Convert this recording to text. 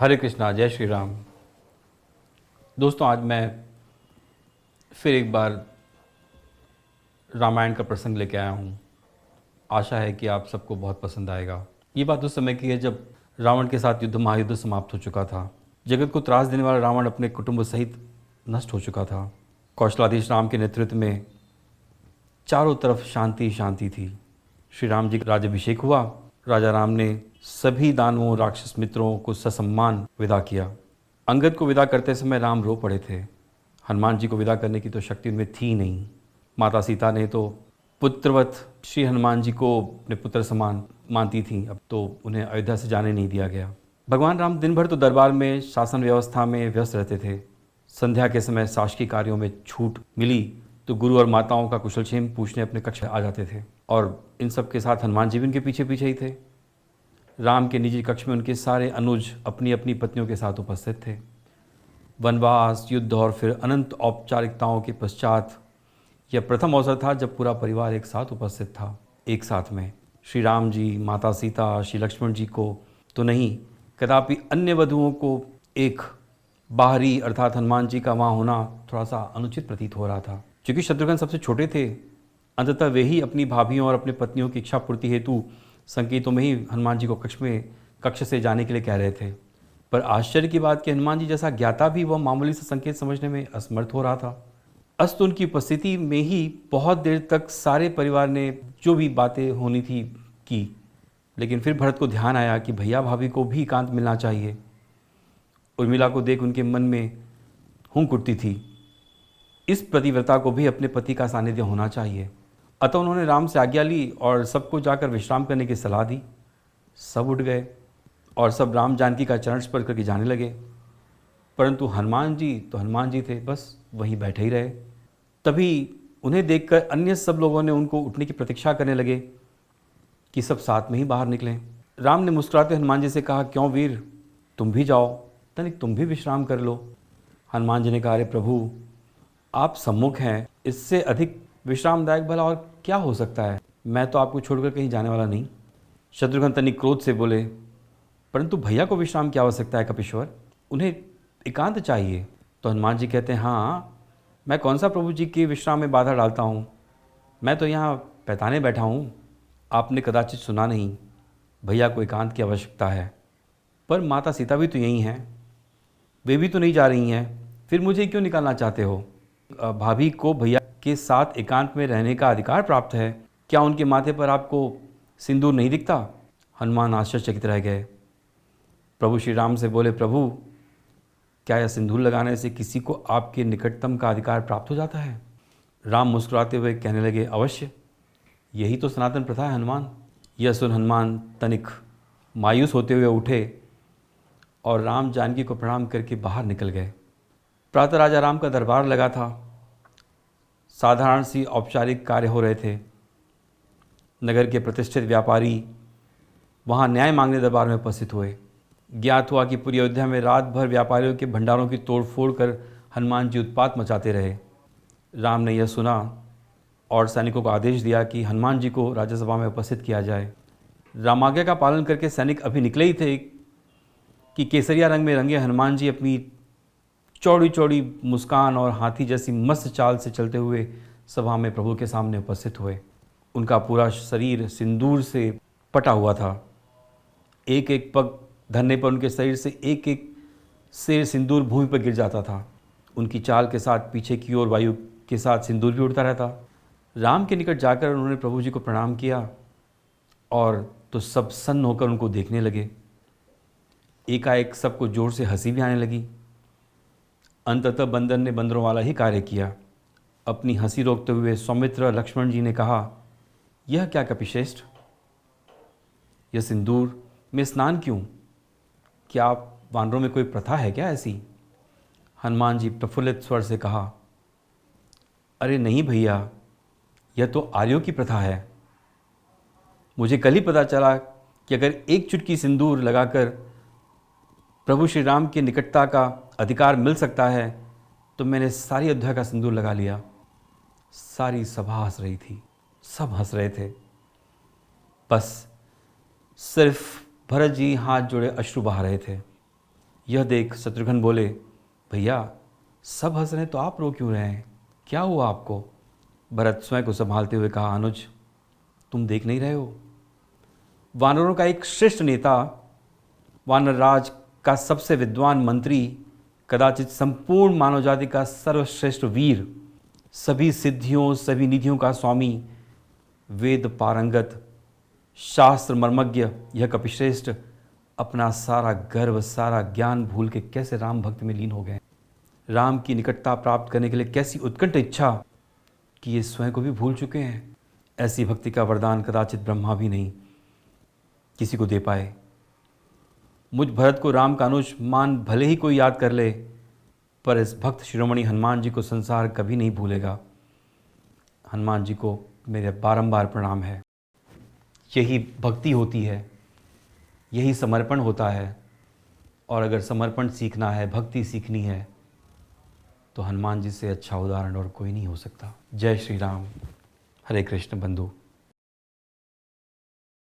हरे कृष्णा, जय श्री राम। दोस्तों, आज मैं फिर एक बार रामायण का प्रसंग लेके आया हूँ। आशा है कि आप सबको बहुत पसंद आएगा। ये बात उस समय की है जब रावण के साथ महायुद्ध समाप्त हो चुका था। जगत को त्रास देने वाला रावण अपने कुटुंब सहित नष्ट हो चुका था। कौशलाधीश राम के नेतृत्व में चारों तरफ शांति शांति थी। श्री राम जी का राज्याभिषेक हुआ। राजा राम ने सभी दानवों राक्षस मित्रों को ससम्मान विदा किया। अंगद को विदा करते समय राम रो पड़े थे। हनुमान जी को विदा करने की तो शक्ति उनमें थी नहीं। माता सीता ने तो पुत्रवत श्री हनुमान जी को अपने पुत्र समान मानती थीं। अब तो उन्हें अयोध्या से जाने नहीं दिया गया। भगवान राम दिन भर तो दरबार में शासन व्यवस्था में व्यस्त रहते थे। संध्या के समय शासकीय कार्यों में छूट मिली तो गुरु और माताओं का कुशलक्षेम पूछने अपने कक्ष में आ जाते थे। और इन सब के साथ हनुमान जी भी उनके पीछे पीछे ही थे। राम के निजी कक्ष में उनके सारे अनुज अपनी अपनी पत्नियों के साथ उपस्थित थे। वनवास, युद्ध और फिर अनंत औपचारिकताओं के पश्चात यह प्रथम अवसर था जब पूरा परिवार एक साथ उपस्थित था। एक साथ में श्री राम जी, माता सीता, श्री लक्ष्मण जी को तो नहीं, कदापि अन्य वधुओं को एक बाहरी अर्थात हनुमान जी का वहाँ होना थोड़ा सा अनुचित प्रतीत हो रहा था। क्योंकि शत्रुघ्न सबसे छोटे थे, अंततः वे ही अपनी भाभियों और अपने पत्नियों की इच्छा पूर्ति हेतु संकेतों में ही हनुमान जी को कक्ष से जाने के लिए कह रहे थे। पर आश्चर्य की बात कि हनुमान जी जैसा ज्ञाता भी वह मामूली सा संकेत समझने में असमर्थ हो रहा था। अस्त उनकी उपस्थिति में ही बहुत देर तक सारे परिवार ने जो भी बातें होनी थी की। लेकिन फिर भरत को ध्यान आया कि भैया भाभी को भी एकांत मिलना चाहिए। उर्मिला को देख उनके मन में हुंक उठती थी, इस प्रतिव्रता को भी अपने पति का सानिध्य होना चाहिए। अतः उन्होंने राम से आज्ञा ली और सबको जाकर विश्राम करने की सलाह दी। सब उठ गए और सब राम जानकी का चरण स्पर्श करके जाने लगे। परंतु हनुमान जी तो हनुमान जी थे, बस वहीं बैठे ही रहे। तभी उन्हें देखकर अन्य सब लोगों ने उनको उठने की प्रतीक्षा करने लगे कि सब साथ में ही बाहर निकलें। राम ने मुस्कुराते हनुमान जी से कहा, क्यों वीर, तुम भी जाओ, तनिक तुम भी विश्राम कर लो। हनुमान जी ने कहा, अरे प्रभु, आप सम्मुख हैं, इससे अधिक विश्रामदायक भला और क्या हो सकता है। मैं तो आपको छोड़कर कहीं जाने वाला नहीं। शत्रुघ्न तनिक क्रोध से बोले, परंतु भैया को विश्राम की आवश्यकता है कपीश्वर, उन्हें एकांत चाहिए। तो हनुमान जी कहते हैं, हाँ, मैं कौन सा प्रभु जी के विश्राम में बाधा डालता हूँ। मैं तो यहाँ पैताने बैठा हूँ। आपने कदाचित सुना नहीं, भैया को एकांत की आवश्यकता है। पर माता सीता भी तो यहीं हैं, वे भी तो नहीं जा रही हैं, फिर मुझे क्यों निकालना चाहते हो। भाभी को भैया के साथ एकांत में रहने का अधिकार प्राप्त है। क्या उनके माथे पर आपको सिंदूर नहीं दिखता। हनुमान आश्चर्यचकित रह गए। प्रभु श्री राम से बोले, प्रभु, क्या यह सिंदूर लगाने से किसी को आपके निकटतम का अधिकार प्राप्त हो जाता है। राम मुस्कुराते हुए कहने लगे, अवश्य, यही तो सनातन प्रथा है हनुमान। यह सुन हनुमान तनिक मायूस होते हुए उठे और राम जानकी को प्रणाम करके बाहर निकल गए। प्रातः राजा राम का दरबार लगा था। साधारण सी औपचारिक कार्य हो रहे थे। नगर के प्रतिष्ठित व्यापारी वहाँ न्याय मांगने दरबार में उपस्थित हुए। ज्ञात हुआ कि पूरी अयोध्या में रात भर व्यापारियों के भंडारों की तोड़फोड़ कर हनुमान जी उत्पात मचाते रहे। राम ने यह सुना और सैनिकों को आदेश दिया कि हनुमान जी को राज्यसभा में उपस्थित किया जाए। रामाज्ञा का पालन करके सैनिक अभी निकले ही थे कि केसरिया रंग में रंगे हनुमान जी अपनी चौड़ी चौड़ी मुस्कान और हाथी जैसी मस्त चाल से चलते हुए सभा में प्रभु के सामने उपस्थित हुए। उनका पूरा शरीर सिंदूर से पटा हुआ था। एक एक पग धरने पर उनके शरीर से एक एक से सिंदूर भूमि पर गिर जाता था। उनकी चाल के साथ पीछे की ओर वायु के साथ सिंदूर भी उड़ता रहता। राम के निकट जाकर उन्होंने प्रभु जी को प्रणाम किया और तो सब सन्न होकर उनको देखने लगे। एकाएक सबको जोर से हंसी भी आने लगी। अंततः बंदर ने बंदरों वाला ही कार्य किया। अपनी हंसी रोकते हुए सौमित्र लक्ष्मण जी ने कहा, यह क्या कपिश्रेष्ठ, यह सिंदूर में स्नान क्यों। क्या आप वानरों में कोई प्रथा है क्या ऐसी। हनुमान जी प्रफुल्लित स्वर से कहा, अरे नहीं भैया, यह तो आर्यों की प्रथा है। मुझे कल ही पता चला कि अगर एक चुटकी सिंदूर लगाकर प्रभु श्री राम की निकटता का अधिकार मिल सकता है तो मैंने सारी अयोध्या का सिंदूर लगा लिया। सारी सभा हंस रही थी, सब हंस रहे थे। बस सिर्फ भरत जी हाथ जोड़े अश्रु बहा रहे थे। यह देख शत्रुघ्न बोले, भैया सब हंस रहे हैं तो आप रो क्यों रहे हैं, क्या हुआ आपको? भरत स्वयं को संभालते हुए कहा, अनुज तुम देख नहीं रहे हो, वानरों का एक श्रेष्ठ नेता, वानर राज का सबसे विद्वान मंत्री, कदाचित संपूर्ण मानव जाति का सर्वश्रेष्ठ वीर, सभी सिद्धियों सभी निधियों का स्वामी, वेद पारंगत, शास्त्र मर्मज्ञ, यह कपिश्रेष्ठ अपना सारा गर्व सारा ज्ञान भूल के कैसे राम भक्ति में लीन हो गए। राम की निकटता प्राप्त करने के लिए कैसी उत्कंठ इच्छा कि ये स्वयं को भी भूल चुके हैं। ऐसी भक्ति का वरदान कदाचित ब्रह्मा भी नहीं किसी को दे पाए। मुझ भरत को राम का अनुज मान भले ही कोई याद कर ले, पर इस भक्त शिरोमणि हनुमान जी को संसार कभी नहीं भूलेगा। हनुमान जी को मेरे बारंबार प्रणाम है। यही भक्ति होती है, यही समर्पण होता है। और अगर समर्पण सीखना है, भक्ति सीखनी है, तो हनुमान जी से अच्छा उदाहरण और कोई नहीं हो सकता। जय श्री राम। हरे कृष्ण बंधु।